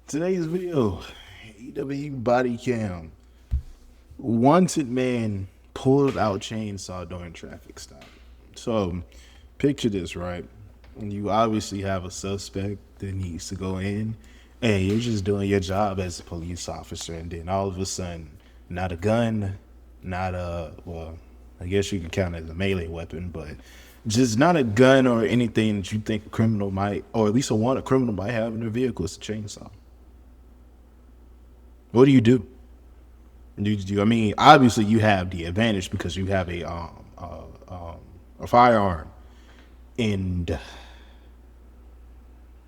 Today's video, EW body cam. Wanted man pulled out chainsaw during traffic stop. So, picture this, right? You obviously have a suspect that needs to go in, and you're just doing your job as a police officer, and then all of a sudden, not a gun, not a, well, I guess you can count it as a melee weapon, but just not a gun or anything that you think a criminal might, or at least a criminal might have in their vehicle. It's a chainsaw. What do you do? I mean, obviously you have the advantage because you have a firearm, and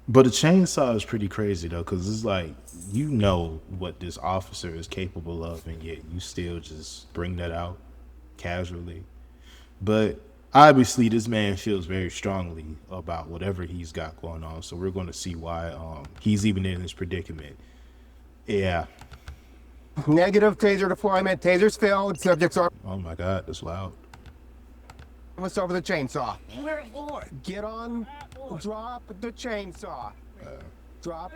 but a chainsaw is pretty crazy though, because it's like you know what this officer is capable of, and yet you still just bring that out casually. But obviously, this man feels very strongly about whatever he's got going on, so we're going to see why he's even in this predicament. Yeah. Negative taser deployment. Tasers failed. Subjects are Oh my God, that's loud. almost over the chainsaw. Get on. Drop the chainsaw. Drop.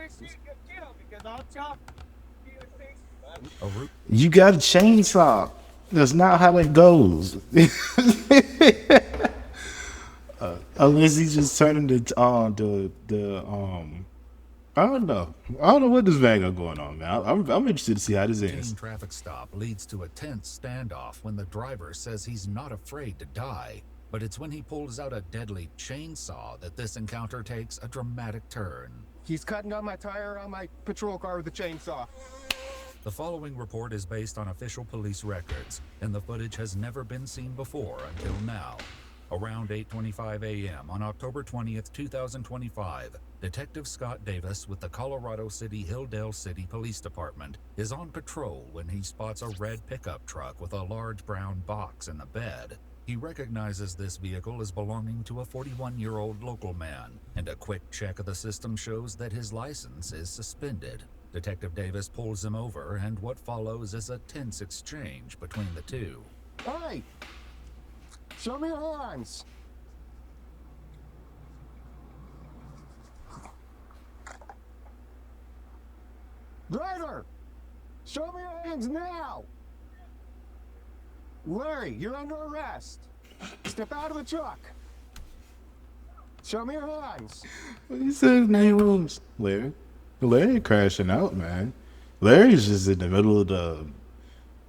You got a chainsaw. That's not how it goes. Unless he's just turning the I don't know. I don't know what this man got going on, man. I'm interested to see how this ends. Routine traffic stop leads to a tense standoff when the driver says he's not afraid to die, but it's when he pulls out a deadly chainsaw that this encounter takes a dramatic turn. He's cutting on my tire on my patrol car with the chainsaw. The following report is based on official police records, and the footage has never been seen before until now. Around 8:25 a.m. on October 20th, 2025, Detective Scott Davis with the Colorado City Hilldale City Police Department is on patrol when he spots a red pickup truck with a large brown box in the bed. He recognizes this vehicle as belonging to a 41-year-old local man, and a quick check of the system shows that his license is suspended. Detective Davis pulls him over, and what follows is a tense exchange between the two. Hey! Show me your hands. Driver! Show me your hands now! Larry, you're under arrest. Step out of the truck. Show me your hands. He said his name was Larry. Larry crashing out, man. Larry's just in the middle of the.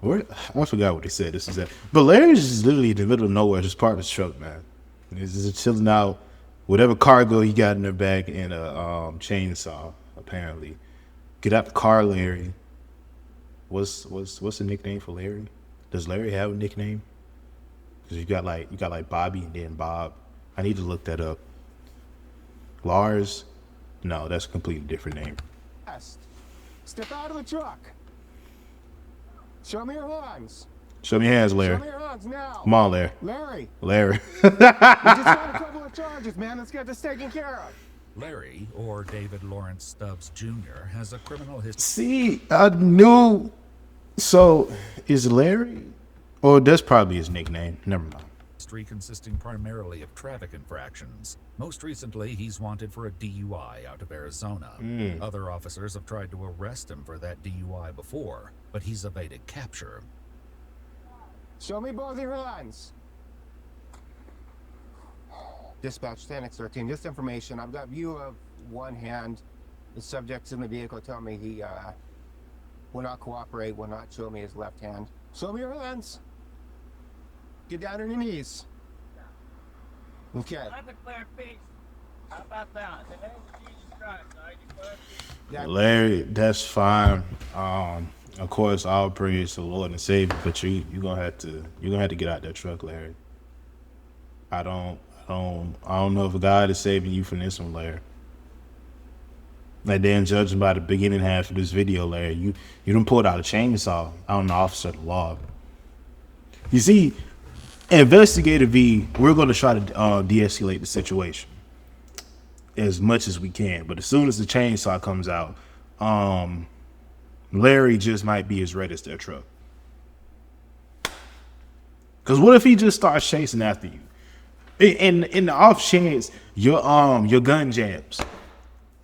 Where, I forgot what he said. This is that, but Larry's just literally in the middle of nowhere, just parked his truck, man. He's just chilling out, whatever cargo he got in their bag, and a chainsaw. Apparently, get out the car, Larry. What's the nickname for Larry? Does Larry have a nickname? Because you got like Bobby and then Bob. I need to look that up. Lars? No, that's a completely different name. Step out of the truck. Show me your hands. Show me your hands, Larry. Show me your hands now. Come on, Larry. Larry. Larry. We just got a couple of charges, man. Let's get this taken care of. Larry, or David Lawrence Stubbs Jr., has a criminal history. See, I knew. So, is Larry? Or that's probably his nickname. Never mind. Consisting primarily of traffic infractions. Most recently, he's wanted for a DUI out of Arizona. Other officers have tried to arrest him for that DUI before, but he's evaded capture. Show me both your hands. Dispatch 10X13, just information. I've got view of one hand. The subject's in the vehicle. Tell me he will not cooperate, will not show me his left hand. Show me your hands. Get down on your knees. Okay. I declare peace. How about that? In the name of Jesus Christ, I declare peace. Larry, that's fine. Of course, all praise to the Lord and Savior, but you're gonna have to get out that truck, Larry. I don't know if God is saving you from this one, Larry. Like, then judging by the beginning half of this video, Larry, you done pulled out a chainsaw on an officer of the law. You see, Investigator V, we're going to try to de-escalate the situation as much as we can. But as soon as the chainsaw comes out, Larry just might be as red as their truck. Because what if he just starts chasing after you? In the off chance your gun jams,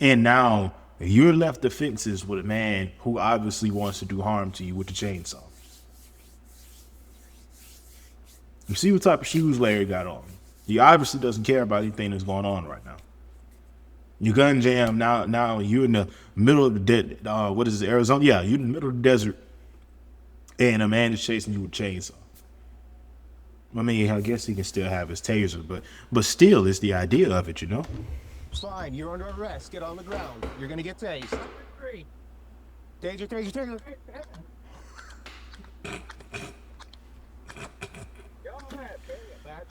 and now You're left defenses with a man who obviously wants to do harm to you with the chainsaw. You see what type of shoes Larry got on. He obviously doesn't care about anything that's going on right now. You gun jam now. You're in the middle of the dead. What is it, Arizona? Yeah, you're in the middle of the desert, and a man is chasing you with a chainsaw. I mean, I guess he can still have his taser, but still, it's the idea of it, you know. Fine, you're under arrest. Get on the ground. You're gonna get tased. Three. Taser, taser, taser. Go ahead, bring it back.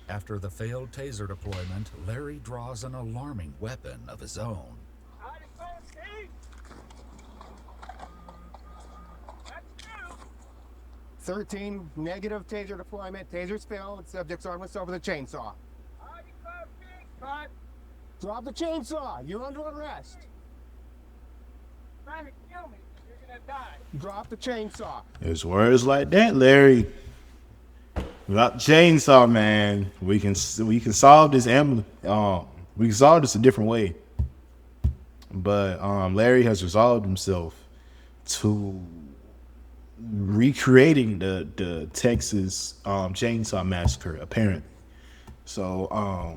After the failed taser deployment, Larry draws an alarming weapon of his own. I declare Steve. That's you. 13, negative taser deployment. Tasers failed. Subject's armless over the chainsaw. I declare Steve. Cut. Drop the chainsaw. You're under arrest. Trying to kill me. You're gonna die. Drop the chainsaw. It's words like that, Larry. Without chainsaw, man, we can solve this we can solve this a different way. But Larry has resolved himself to recreating the Texas chainsaw massacre, apparently. So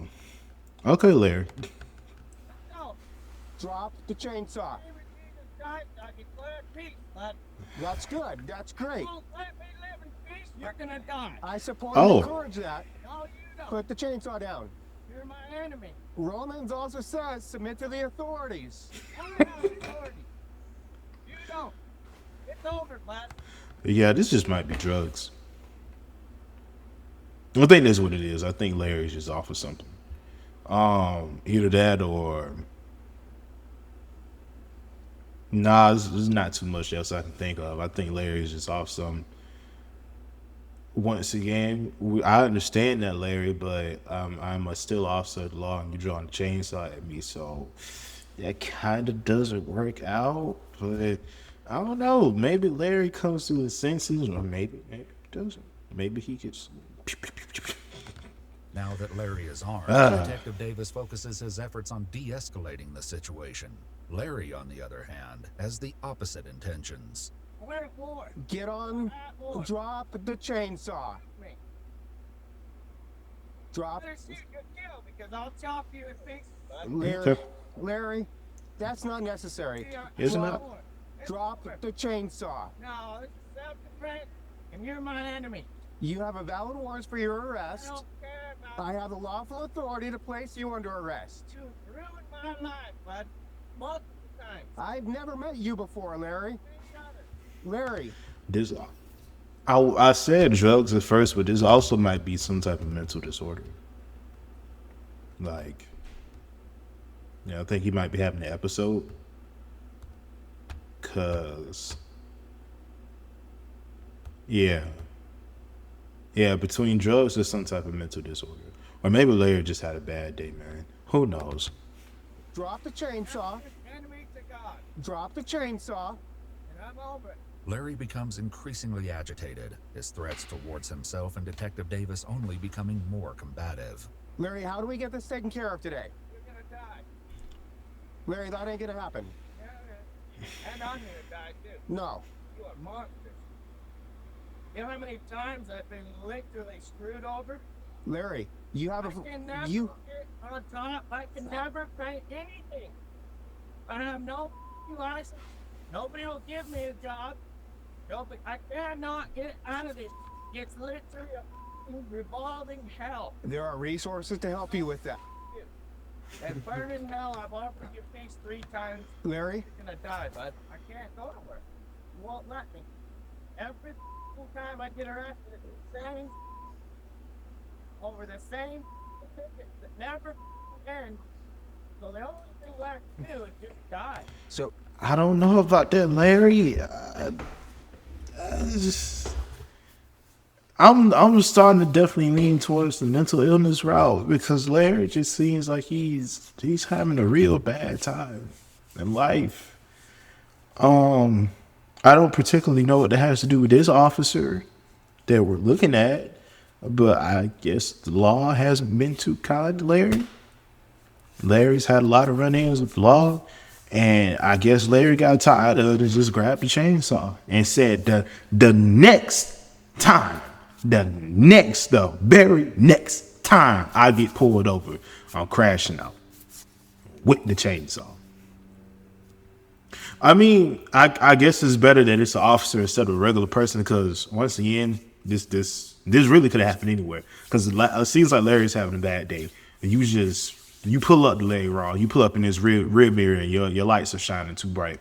okay, Larry. No. Drop the chainsaw. Even Jesus Christ, I declare peace. But That's good. That's great. you won't let me live in peace. You're gonna die. I support Oh. and encourage that. No, you don't. Put the chainsaw down. You're my enemy. Romans also says submit to the authorities. I have authority. You don't. It's over, bud. Yeah, this just might be drugs. I think that's what it is. I think Larry's just off of something. Either that or nah, there's not too much else I can think of. I think Larry's just off something. Once again, I understand that, Larry, but I'm a still officer of the law, and you're drawing a chainsaw at me, so that kind of doesn't work out. But I don't know. Maybe Larry comes to his senses, or maybe he doesn't. Maybe he gets. Now that Larry is armed, Detective Davis focuses his efforts on de-escalating the situation. Larry, on the other hand, has the opposite intentions. Where for? Get on. Drop the chainsaw. Me. Drop. Better shoot your kill because I'll chop you in pieces, bud. Larry, Larry, that's not necessary. Isn't Drop, it? drop the chainsaw. No, this is self-defense, and you're my enemy. You have a valid warrant for your I arrest. don't care about I have the lawful authority to place you under arrest. you. Ruined my life, bud. Multiple times. I've never met you before, Larry. Each other. Larry, This, I said drugs at first, but this also might be some type of mental disorder. Like, yeah, I think he might be having an episode. Yeah, between drugs or some type of mental disorder, or maybe Larry just had a bad day, man. Who knows? drop the chainsaw. Enemy to God, Drop the chainsaw. and I'm over it. Larry becomes increasingly agitated, his threats towards himself and Detective Davis only becoming more combative. Larry, how do we get this taken care of today? You're gonna die. Larry, that ain't gonna happen. Yeah, and I'm gonna die too. No. You are monsters. You know how many times I've been literally screwed over? Larry, you have I can never you get on top. I can never pay anything. I have no license. Nobody will give me a job. Nobody. I cannot get out of this. It's literally a revolving hell. there are resources to help you with that. And burn in hell, I've offered you peace 3 times. Larry, You're gonna die, bud. I can't go to work. You won't let me. Every time I get arrested, it's the same. Over the same tickets that never end. So the only thing left to do is just die. so I don't know about that, Larry. I'm starting to definitely lean towards the mental illness route because Larry just seems like he's having a real bad time in life. I don't particularly know what that has to do with this officer that we're looking at, but I guess the law hasn't been too kind to Larry. Larry's had a lot of run-ins with the law, and I guess Larry got tired of it and just grabbed the chainsaw and said, the next time, the very next time I get pulled over, I'm crashing out with the chainsaw. I mean, I guess it's better that it's an officer instead of a regular person, because once again, this really could have happened anywhere. Because it seems like Larry's having a bad day. And you pull up the Larry wrong. You pull up in this rear mirror and your lights are shining too bright.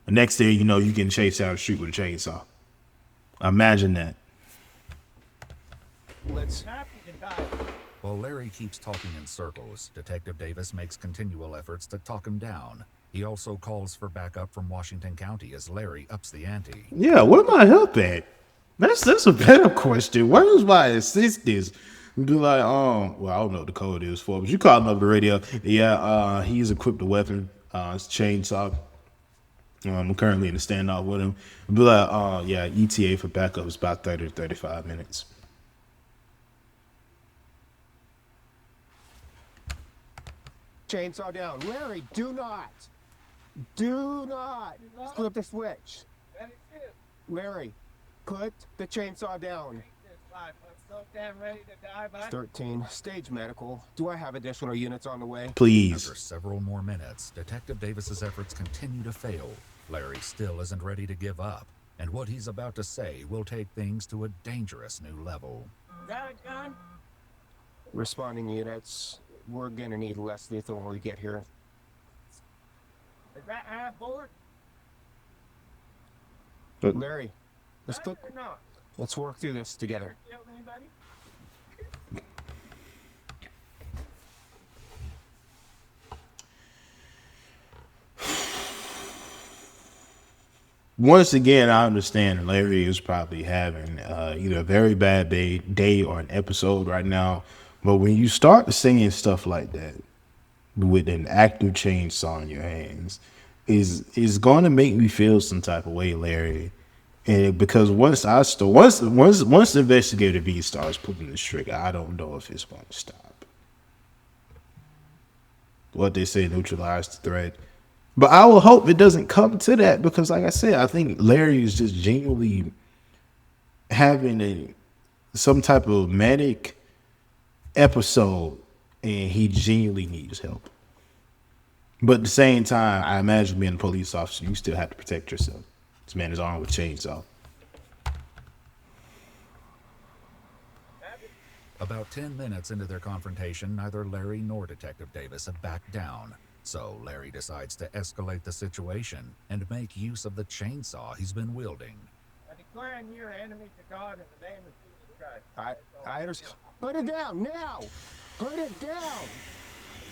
The next day, you know, you getting chased down the street with a chainsaw. Imagine that. Let's. Happy to die. While Larry keeps talking in circles, Detective Davis makes continual efforts to talk him down. He also calls for backup from Washington County as Larry ups the ante. Yeah, where my help at? That's a better question. Where is my assistance? Be like, well, I don't know what the code is for, but you call him up the radio. Yeah, he's equipped a weapon. It's a chainsaw. I'm currently in a standoff with him. Be like, yeah, ETA for backup is about 30 to 35 minutes. Chainsaw down. Larry, do not flip the switch. Ready to. Larry, put the chainsaw down. This life. I'm so damn ready to die, bud. 13. Stage medical. Do I have additional units on the way? Please. After several more minutes, Detective Davis's efforts continue to fail. Larry still isn't ready to give up, and what he's about to say will take things to a dangerous new level. Is that a gun? Responding units. We're gonna need less lethal when we get here. Is that half bullet? Larry, let's Gun or not? work through this together. Killed anybody? Once again, I understand Larry is probably having either a very bad day or an episode right now. But when you start saying stuff like that with an active chainsaw in your hands, is going to make me feel some type of way, Larry. And because once the investigator V starts pulling the trigger, I don't know if it's going to stop. What they say, neutralize the threat. But I will hope it doesn't come to that, because, like I said, I think Larry is just genuinely having some type of manic episode, and he genuinely needs help. But at the same time, I imagine being a police officer, you still have to protect yourself. This man is armed with a chainsaw. About 10 minutes into their confrontation, neither Larry nor Detective Davis have backed down. So Larry decides to escalate the situation and make use of the chainsaw he's been wielding. I declare you an enemy to God in the name of Jesus Christ. I understand. Put it down now. Put it down.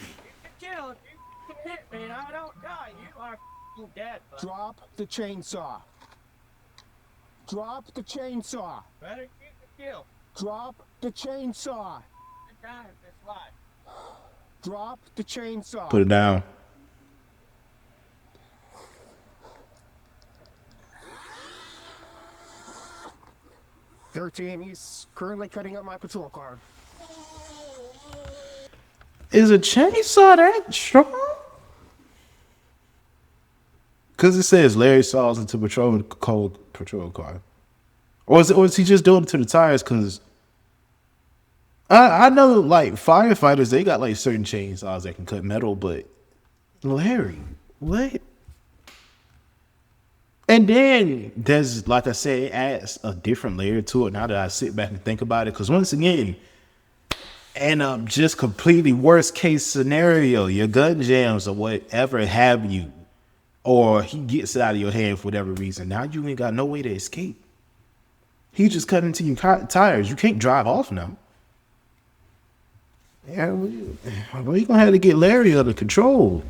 You can kill if you can hit me and I don't die. You are f***ing dead, bud. Drop the chainsaw. Drop the chainsaw. Better shoot the kill. Drop the chainsaw. I'm dying of this life. Drop the chainsaw. Put it down. He's currently cutting up my patrol car. Is a chainsaw that strong? Because it says Larry saws into patrol car. Or is he just doing it to the tires? Because I know, like, firefighters, they got like certain chainsaws that can cut metal, but Larry, what? And then there's, like I said, it adds a different layer to it now that I sit back and think about it. Because once again, and just completely worst case scenario, your gun jams or whatever have you, or he gets it out of your hand for whatever reason. Now you ain't got no way to escape. He just cut into your tires. You can't drive off now. Yeah, well, you're gonna have to get Larry under control,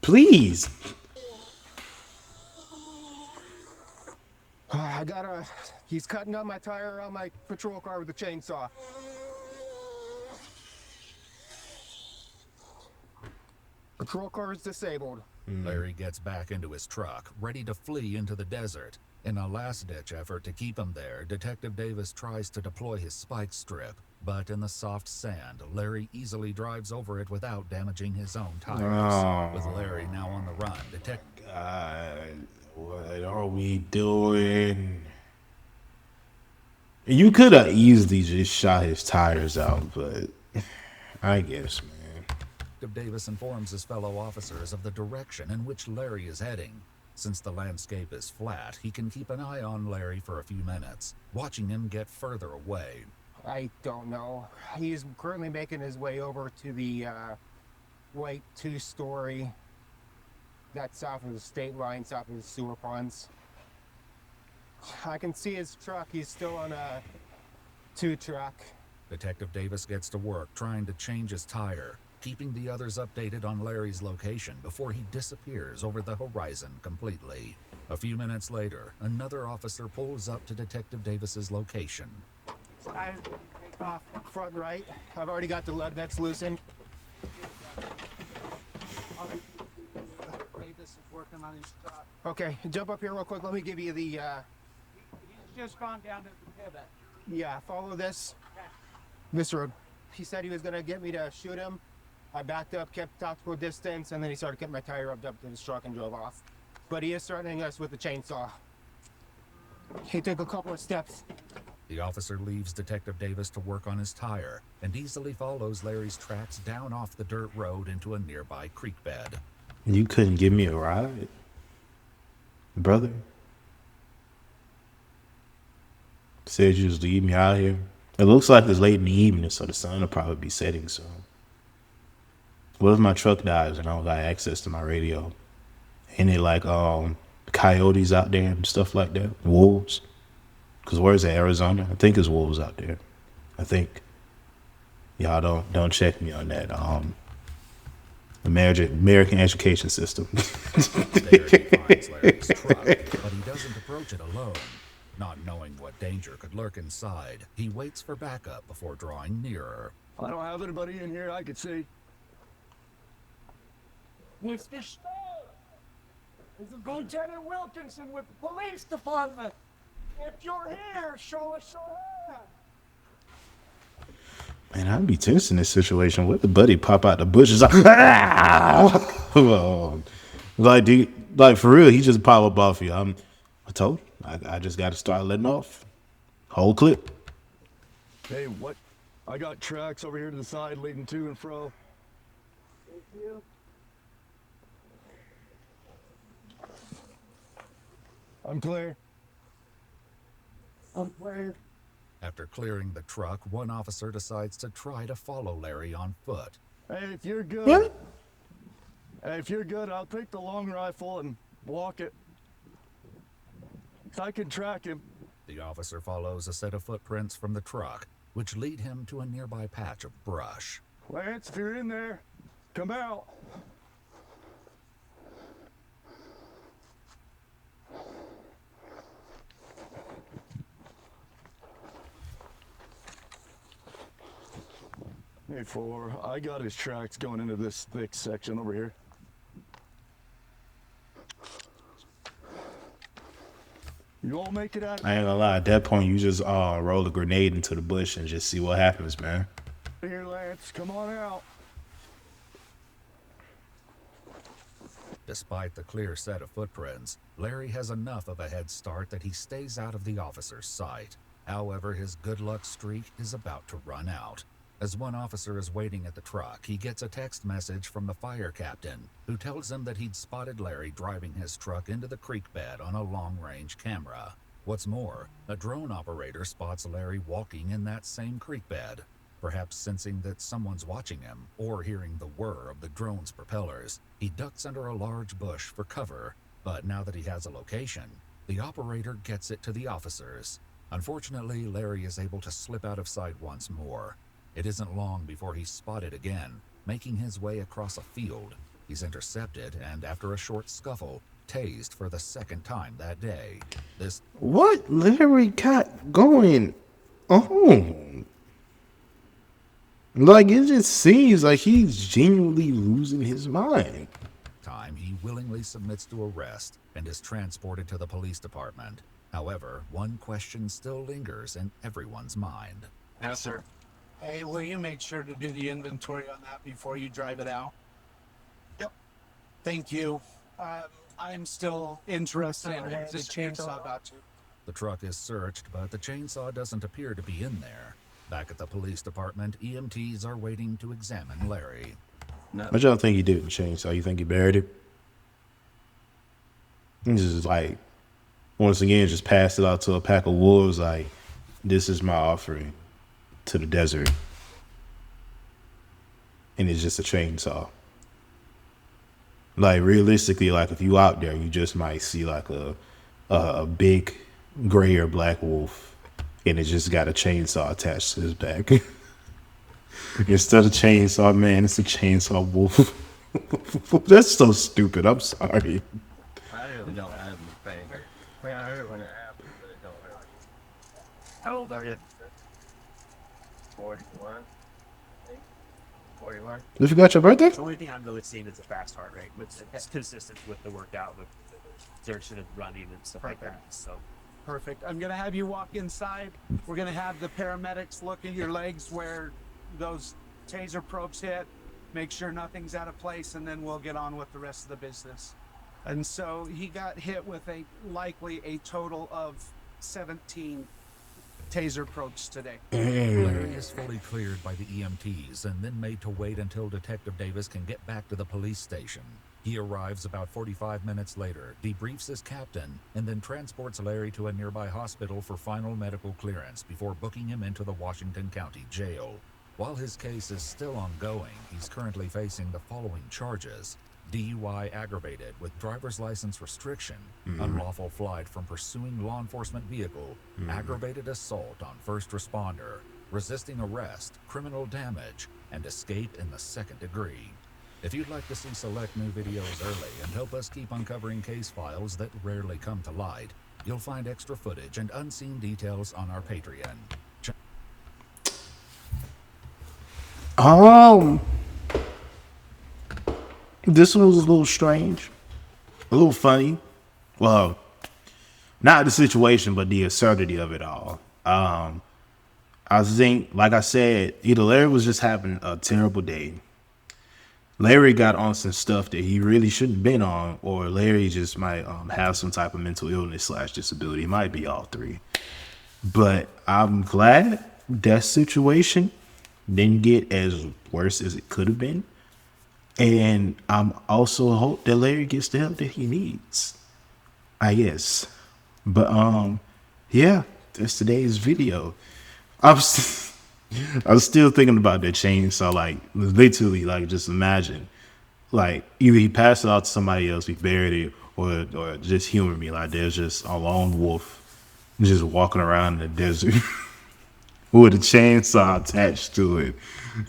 please. He's cutting up my tire around my patrol car with a chainsaw. Patrol car is disabled. Larry gets back into his truck, ready to flee into the desert. In a last-ditch effort to keep him there, Detective Davis tries to deploy his spike strip, But in the soft sand, Larry easily drives over it without damaging his own tires. Oh. With Larry now on the run, God, what are we doing? You could have easily just shot his tires out, but I guess, man. Detective Davis informs his fellow officers of the direction in which Larry is heading. Since the landscape is flat, he can keep an eye on Larry for a few minutes, watching him get further away. I don't know. He's currently making his way over to the white 2-story that's south of the state line, south of the sewer ponds. I can see his truck. He's still on a 2-truck. Detective Davis gets to work trying to change his tire, keeping the others updated on Larry's location before he disappears over the horizon completely. A few minutes later, another officer pulls up to Detective Davis's location. I take off front right. I've already got the lug nuts loosened. Davis is working on his truck. Okay, jump up here real quick. Let me give you the, He's just gone down to the pivot. yeah, follow this. This road. He said he was gonna get me to shoot him. I backed up, kept tactical distance, and then he started getting my tire rubbed up to his truck and drove off. But he is threatening us with a chainsaw. He took a couple of steps. The officer leaves Detective Davis to work on his tire and easily follows Larry's tracks down off the dirt road into a nearby creek bed. You couldn't give me a ride, brother? Said you just leave me out here. It looks like it's late in the evening, so the sun will probably be setting soon. What if my truck dies and I don't got access to my radio? Ain't it like coyotes out there and stuff like that? Wolves? Because where's Arizona? I think it's wolves out there. I think. Y'all don't check me on that. American education system. There he finds Larry's truck, but he doesn't approach it alone. Not knowing what danger could lurk inside, he waits for backup before drawing nearer. I don't have anybody in here I could see. Mr. Stone! This is Lieutenant Wilkinson with the police department. If you're here, show us your hand. Man, I'd be tense in this situation. What the buddy pop out the bushes? Like, like for real, he just pop up off you. I told you, I just got to start letting off. Whole clip. Hey, what? I got tracks over here to the side leading to and fro. Thank you. I'm clear. I'm clear. After clearing the truck, one officer decides to try to follow Larry on foot. Hey, if you're good. What? Hey, if you're good, I'll take the long rifle and walk it. I can track him. The officer follows a set of footprints from the truck, which lead him to a nearby patch of brush. Lance, if you're in there, come out. Hey, 4, I got his tracks going into this thick section over here. You won't make it out. I ain't gonna lie. At that point, you just roll a grenade into the bush and just see what happens, man. Here, Lance, come on out. Despite the clear set of footprints, Larry has enough of a head start that he stays out of the officer's sight. However, his good luck streak is about to run out. As one officer is waiting at the truck, he gets a text message from the fire captain, who tells him that he'd spotted Larry driving his truck into the creek bed on a long-range camera. What's more, a drone operator spots Larry walking in that same creek bed. Perhaps sensing that someone's watching him, or hearing the whir of the drone's propellers, he ducks under a large bush for cover. But now that he has a location, the operator gets it to the officers. Unfortunately, Larry is able to slip out of sight once more. It isn't long before he's spotted again, making his way across a field. He's intercepted and, after a short scuffle, tased for the second time that day. What Larry got going on? Like, it just seems like he's genuinely losing his mind. Time he willingly submits to arrest and is transported to the police department. However, one question still lingers in everyone's mind. Yes, sir. Hey, will you make sure to do the inventory on that before you drive it out? Yep. Thank you. I'm still interested in what the chainsaw got to. The truck is searched, but the chainsaw doesn't appear to be in there. Back at the police department, EMTs are waiting to examine Larry. What y'all think he did with the chainsaw? You think he buried it? He just like, once again, just passed it out to a pack of wolves. Like, this is my offering to the desert, and it's just a chainsaw. Like realistically, like if you out there, you just might see like a big gray or black wolf, and it just got a chainsaw attached to his back. Instead of chainsaw man, it's a chainsaw wolf. That's so stupid. I'm sorry. I really don't have anything. Well, I heard when it happened, but it don't hurt. How old are you? 41. 41. You forgot your birthday? The only thing I'm really seeing is a fast heart rate, which is consistent with the workout, with exertion and running and stuff like that. So Perfect. I'm going to have you walk inside. We're going to have the paramedics look at your legs where those taser probes hit, make sure nothing's out of place, and then we'll get on with the rest of the business. And so he got hit with likely a total of 17 taser probes today. Larry is fully cleared by the EMTs and then made to wait until Detective Davis can get back to the police station. He arrives about 45 minutes later, debriefs his captain, and then transports Larry to a nearby hospital for final medical clearance before booking him into the Washington County Jail. While his case is still ongoing, he's currently facing the following charges: DUI aggravated with driver's license restriction, unlawful flight from pursuing law enforcement vehicle, aggravated assault on first responder, resisting arrest, criminal damage, and escape in the second degree. If you'd like to see select new videos early and help us keep uncovering case files that rarely come to light, you'll find extra footage and unseen details on our Patreon. This one was a little strange, a little funny. Well, not the situation, but the absurdity of it all. I think, like I said, either Larry was just having a terrible day, Larry got on some stuff that he really shouldn't have been on, or Larry just might have some type of mental illness / disability. It might be all three. But I'm glad that situation didn't get as worse as it could have been. And I'm also hope that Larry gets the help that he needs, I guess. But yeah, that's today's video. I'm still thinking about that chainsaw. Like literally, like just imagine, like either he passed it out to somebody else, we buried it, or just humor me. Like there's just a lone wolf just walking around in the desert with a chainsaw attached to it,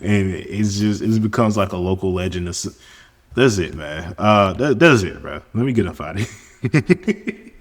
and it becomes like a local legend. That's it, man. That's it, bro. Let me get up out of here.